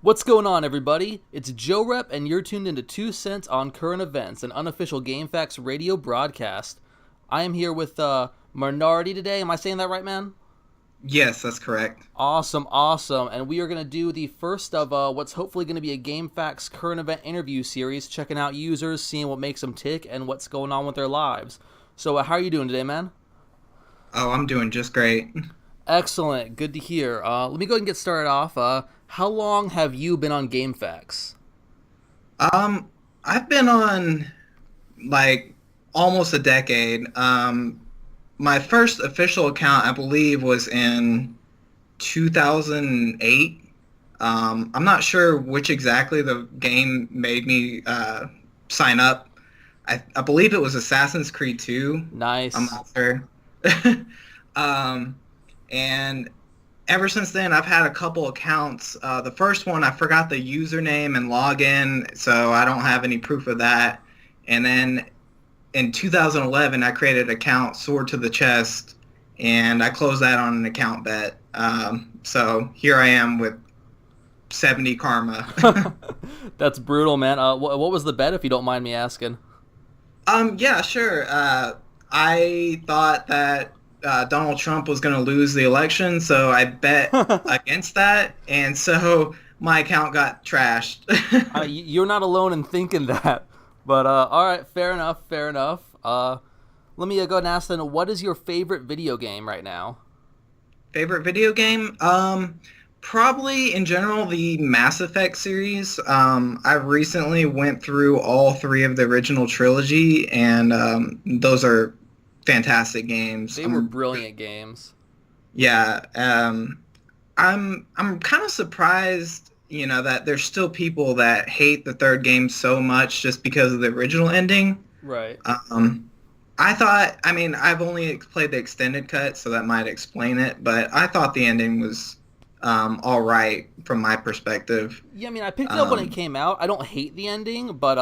What's going on, everybody? It's Jorep, and you're tuned into 2 Cents on Current Events, an unofficial GameFAQs radio broadcast. I am here with Mernardi today. Am I saying that right, man? Yes, that's correct. Awesome, awesome. And we are going to do the first of what's hopefully going to be a GameFAQs current event interview series, checking out users, seeing what makes them tick, and what's going on with their lives. So how are you doing today, man? Oh, I'm doing just great. Excellent. Good to hear. Let me go ahead and get started off. How long have you been on GameFAQs? I've been on like almost a decade. My first official account, I believe, was in 2008. I'm not sure which exactly the game made me sign up. I believe it was Assassin's Creed 2. I'm Nice. not sure. Um, and ever since then, I've had a couple accounts. The first one, I forgot the username and login, so I don't have any proof of that. And then in 2011, I created an account, Sword to the Chest, and I closed that on an account bet. So here I am with 70 karma. That's brutal, man. What was the bet, if you don't mind me asking? Yeah, sure. I thought that Donald Trump was going to lose the election, so I bet against that, and so my account got trashed. You're not alone in thinking that. But, all right, fair enough, fair enough. Let me go ahead and ask then, what is your favorite video game right now? Favorite video game? Probably in general the Mass Effect series. I recently went through all three of the original trilogy, and those are fantastic games. They were brilliant games. Yeah, I'm kind of surprised, that there's still people that hate the third game so much just because of the original ending. Right. I thought, I mean, I've only played the extended cut, so that might explain it, but I thought the ending was all right from my perspective. Yeah, I mean, I picked it up when it came out. I don't hate the ending, but,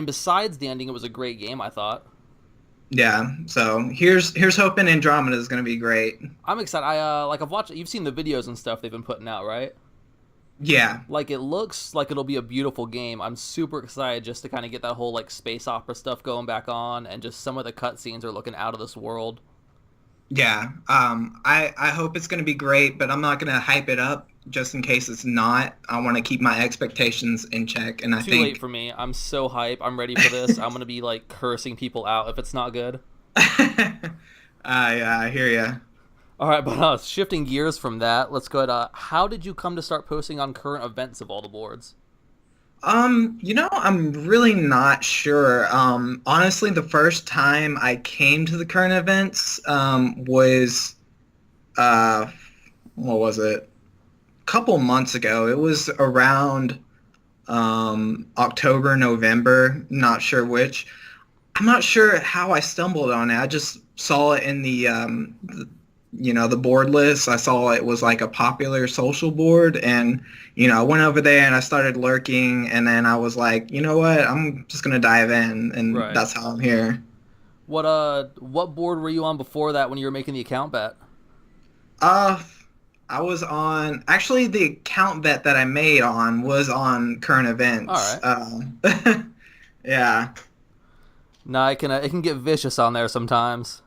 besides the ending, it was a great game, I thought. Yeah, so here's hoping Andromeda is going to be great. I'm excited. I've watched, you've seen the videos and stuff they've been putting out, right? Yeah, Like, it looks like it'll be a beautiful game. I'm super excited just to kind of get that whole, like, space opera stuff going back on, and just some of the cutscenes are looking out of this world. yeah. I hope it's going to be great, but I'm not going to hype it up just in case it's not. I want to keep my expectations in check, and I Too think late for me. I'm so hype. I'm ready for this. I'm going to be, like, cursing people out if it's not good. yeah, I hear ya. All right, but shifting gears from that, let's go ahead. How did you come to start posting on current events of all the boards? I'm really not sure. Honestly, the first time I came to the current events, was, uh, what was it? A couple months ago. It was around, October, November, not sure which. I'm not sure how I stumbled on it. I just saw it in the board list. I saw it was like a popular social board, and I went over there and I started lurking, and then I was like, you know what, I'm just gonna dive in, and Right. that's how I'm here. What board were you on before that when you were making the account bet? Uh, I was on, actually the account bet that I made on was on current All events. right. Yeah, No, it can get vicious on there sometimes.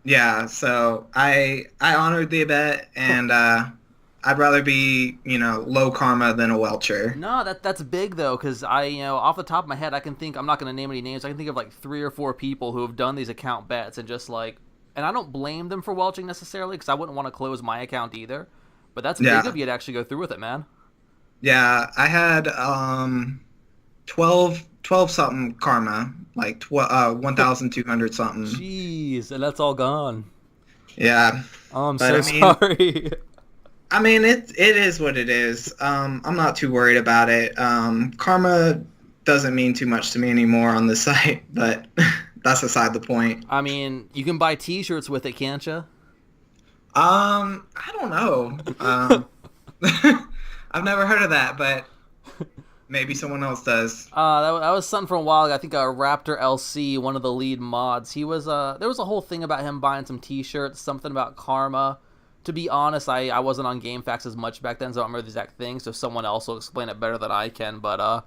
yeah. So I honored the bet, and I'd rather be low karma than a welcher. No, that's big though, because off the top of my head, I can think, I'm not going to name any names. I can think of like 3 or 4 people who have done these account bets and just like, and I don't blame them for welching necessarily, because I wouldn't want to close my account either. But that's big Yeah. of you to actually go through with it, man. Yeah, I had 12 something karma, like 1,200 something. Jeez, and that's all gone. Yeah, Oh, I'm but so sorry. I mean it is what it is. I'm not too worried about it. Karma doesn't mean too much to me anymore on this site, but that's aside the point. I mean, you can buy T-shirts with it, can't you? I don't know. I've never heard of that, but maybe someone else does. That was something from a while ago. I think Raptor LC, one of the lead mods, he was there was a whole thing about him buying some T-shirts, something about karma To be honest, I wasn't on GameFAQs as much back then, so I don't remember the exact thing, so someone else will explain it better than I can. But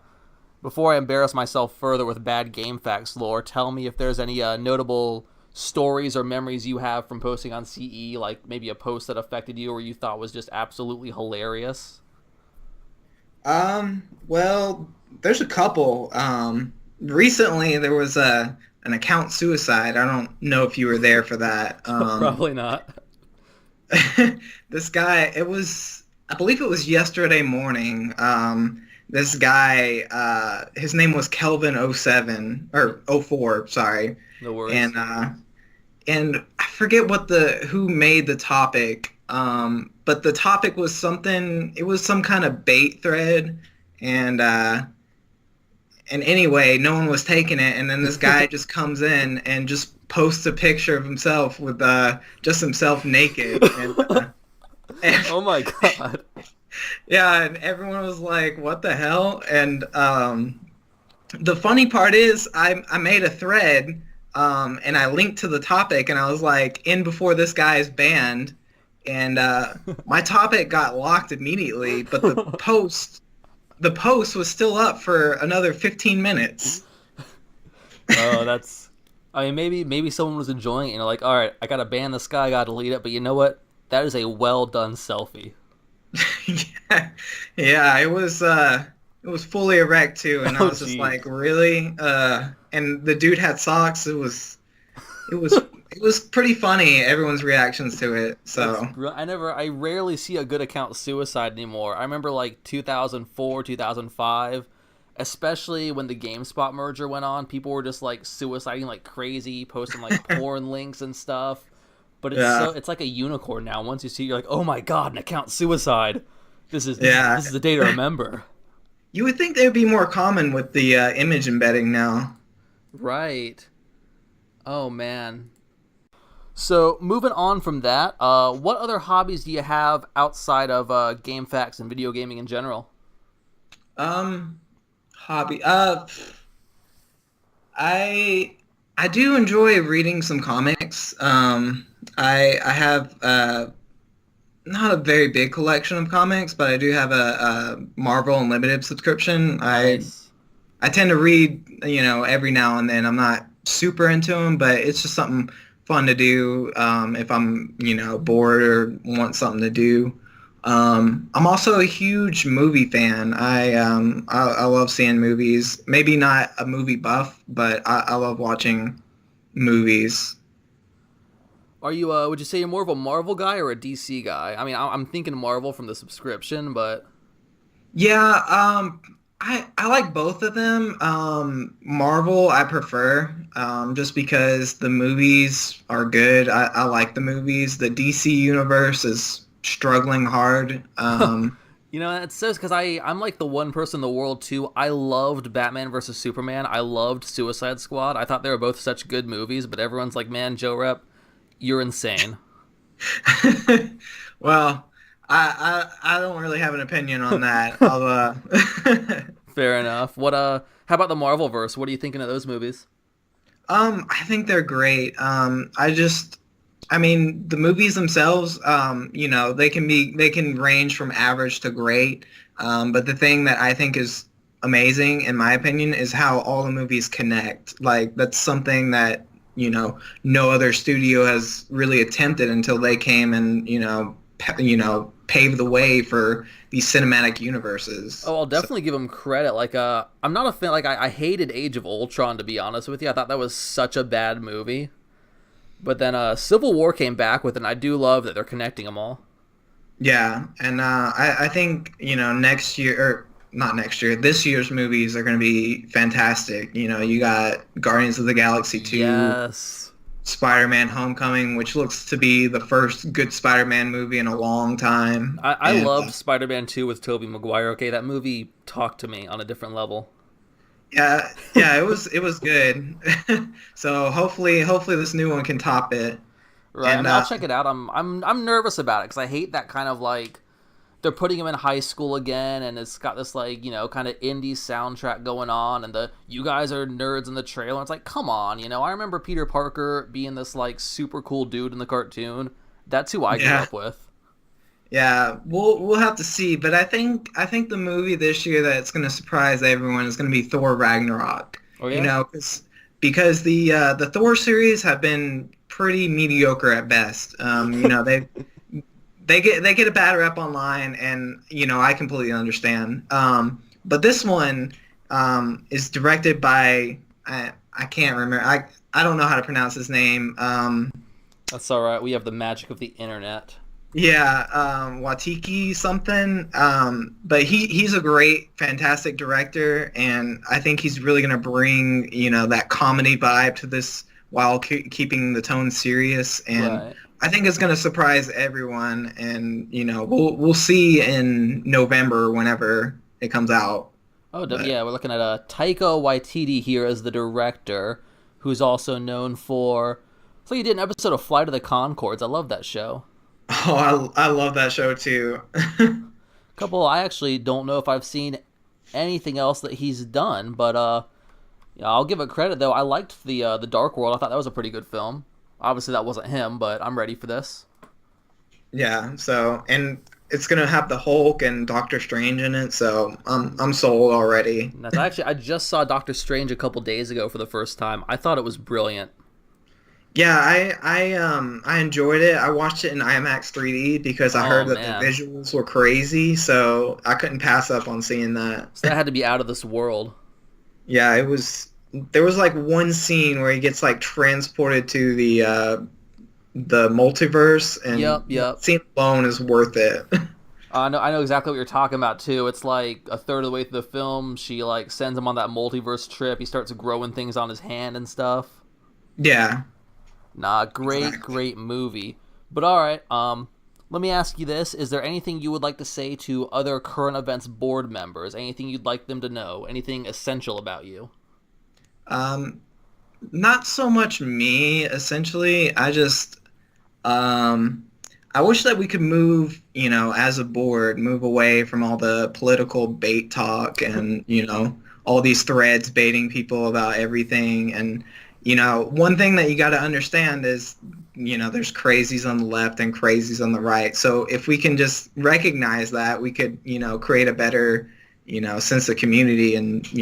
before I embarrass myself further with bad GameFAQs lore, tell me if there's any notable stories or memories you have from posting on CE, like maybe a post that affected you or you thought was just absolutely hilarious. Well, there's a couple. Recently there was an account suicide. I don't know if you were there for that. Probably not. This guy, I believe it was yesterday morning. This guy, his name was Kelvin07 or '04, sorry. No worries. And I forget who made the topic. But the topic was something. It was some kind of bait thread, and anyway, no one was taking it, and then this guy just comes in and just posts a picture of himself with just himself naked. Oh my god. Yeah, and everyone was like, "What the hell?" And the funny part is, I made a thread, and I linked to the topic, and I was like, "In before this guy is banned," and my topic got locked immediately, but the post was still up for another 15 minutes. Oh, that's. I mean, maybe someone was enjoying it, and you're like, all right, I gotta ban this guy, I gotta delete it. But you know what? That is a well done selfie. Yeah, it was fully erect too, and I was just like, really? And the dude had socks. It was pretty funny. Everyone's reactions to it. So I rarely see a good account suicide anymore. I remember like 2004, 2005, especially when the GameSpot merger went on. People were just like suiciding like crazy, posting like porn links and stuff. But it's like a unicorn now. Once you see it, you're like, oh my god, an account suicide. This is the day to remember. You would think they would be more common with the image embedding now. Right. Oh man. So moving on from that, what other hobbies do you have outside of GameFAQs and video gaming in general? Hobby. I do enjoy reading some comics. I have not a very big collection of comics, but I do have a Marvel Unlimited subscription. Nice. I tend to read, every now and then. I'm not super into them, but it's just something fun to do if I'm, bored or want something to do. I'm also a huge movie fan. I love seeing movies. Maybe not a movie buff, but I love watching movies. Are you? Would you say you're more of a Marvel guy or a DC guy? I mean, I'm thinking Marvel from the subscription, but yeah, I like both of them. Marvel I prefer, just because the movies are good. I like the movies. The DC universe is struggling hard. It says because I'm like the one person in the world too. I loved Batman versus Superman. I loved Suicide Squad. I thought they were both such good movies, but everyone's like, man, Jorep, you're insane. Well, I don't really have an opinion on that. Fair enough. How about the Marvelverse? What are you thinking of those movies? I think they're great. I mean, the movies themselves, they can range from average to great. But the thing that I think is amazing, in my opinion, is how all the movies connect. Like, that's something that, no other studio has really attempted until they came and, paved the way for these cinematic universes. Oh, I'll definitely give them credit. Like, I'm not a fan. Like, I hated Age of Ultron, to be honest with you. I thought that was such a bad movie. But then Civil War came back with it, and I do love that they're connecting them all. Yeah, and I think, next year, or not next year, this year's movies are going to be fantastic. You got Guardians of the Galaxy 2. Yes. Spider-Man Homecoming, which looks to be the first good Spider-Man movie in a long time. I loved Spider-Man 2 with Tobey Maguire. Okay, that movie talked to me on a different level. Yeah, it was good. So hopefully this new one can top it. Right, and I'll check it out. I'm nervous about it because I hate that kind of like they're putting him in high school again, and it's got this like kind of indie soundtrack going on, and you guys are nerds in the trailer. It's like, come on, I remember Peter Parker being this like super cool dude in the cartoon. That's who I grew up with. Yeah, we'll have to see, but I think the movie this year that's going to surprise everyone is going to be Thor Ragnarok. Oh You yeah. know, because the Thor series have been pretty mediocre at best. They get a bad rep online, and I completely understand. But this one is directed by I can't remember. I don't know how to pronounce his name. That's all right. We have the magic of the internet. Yeah, Watiki something. But he's a great, fantastic director, and I think he's really gonna bring that comedy vibe to this while keeping the tone serious. And Right. I think it's gonna surprise everyone. And we'll see in November whenever it comes out. Oh, But yeah, we're looking at Taika Waititi here as the director, who's also known for. So he did an episode of Flight of the Conchords. I love that show. I love that show too. Couple, I actually don't know if I've seen anything else that he's done, but yeah, I'll give it credit though. I liked the Dark World. I thought that was a pretty good film. Obviously, that wasn't him, but I'm ready for this. Yeah, so and it's gonna have the Hulk and Doctor Strange in it, so I'm sold already. And that's actually I just saw Doctor Strange a couple days ago for the first time. I thought it was brilliant. Yeah, I enjoyed it. I watched it in IMAX 3D because I Oh heard that the man, visuals were crazy, so I couldn't pass up on seeing that. so that had to be out of this world. Yeah, it was. There was like one scene where he gets like transported to the multiverse, and Yep, yep. that scene alone is worth it. I know exactly what you're talking about too. It's like a third of the way through the film, she like sends him on that multiverse trip. He starts growing things on his hand and stuff. Yeah, Nah, great, exactly. great movie. But all right, let me ask you this: is there anything you would like to say to other current events board members? Anything you'd like them to know? Anything essential about you? Um, Not so much me, essentially. Um, I wish that we could move, as a board, move away from all the political bait talk and, all these threads baiting people about everything. And, one thing that you got to understand is, there's crazies on the left and crazies on the right. So if we can just recognize that, we could, create a better, sense of community and,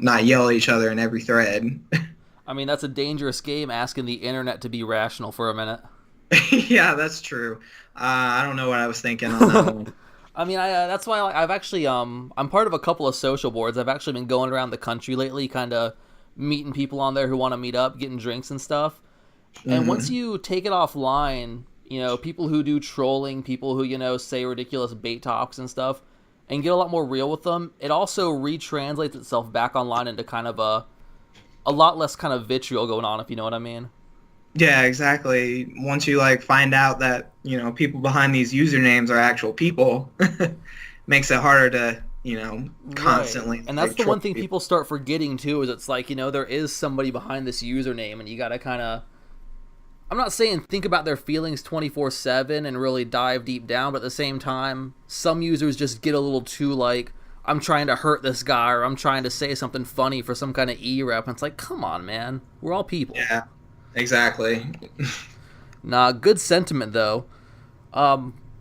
not yell at each other in every thread. I mean, that's a dangerous game. Asking the internet to be rational for a minute. Yeah, that's true. I don't know what I was thinking on that one. I mean, that's why I've actually I'm part of a couple of social boards. I've actually been going around the country lately, kind of meeting people on there who want to meet up, getting drinks and stuff. And once Hmm. you take it offline, people who do trolling, people who say ridiculous bait talks and stuff, and get a lot more real with them, it also retranslates itself back online into kind of a lot less kind of vitriol going on, if you know what I mean. Yeah, exactly. Once you like find out that, people behind these usernames are actual people, makes it harder to, Right. constantly And that's like the troll one thing people. people start forgetting too is it's like, there is somebody behind this username and you got to kind of I'm not saying think about their feelings 24/7 and really dive deep down, but at the same time, some users just get a little too like I'm trying to hurt this guy or I'm trying to say something funny for some kind of e-rep and it's like, "Come on, man. We're all people." Yeah, exactly. Nah, good sentiment though.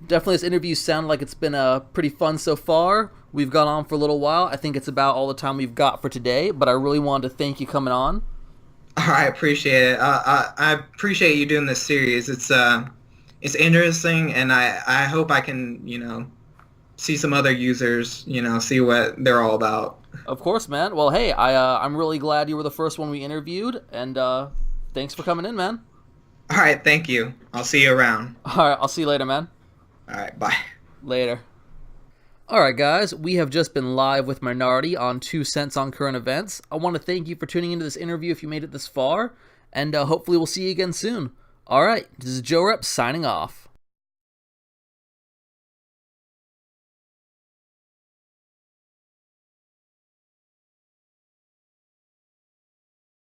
Definitely this interview sounded like it's been pretty fun so far. We've gone on for a little while. I think it's about all the time we've got for today, but I really wanted to thank you coming on. I appreciate it. I appreciate you doing this series. It's interesting, and I hope I can, see some other users, see what they're all about. Of course, man. Well, hey, I'm really glad you were the first one we interviewed, and thanks for coming in, man. All right, thank you. I'll see you around. All right, I'll see you later, man. All right, bye. Later. All right, guys, we have just been live with Mernardi on 2 Cents on Current Events. I want to thank you for tuning into this interview if you made it this far, and hopefully we'll see you again soon. All right, this is Jorep signing off.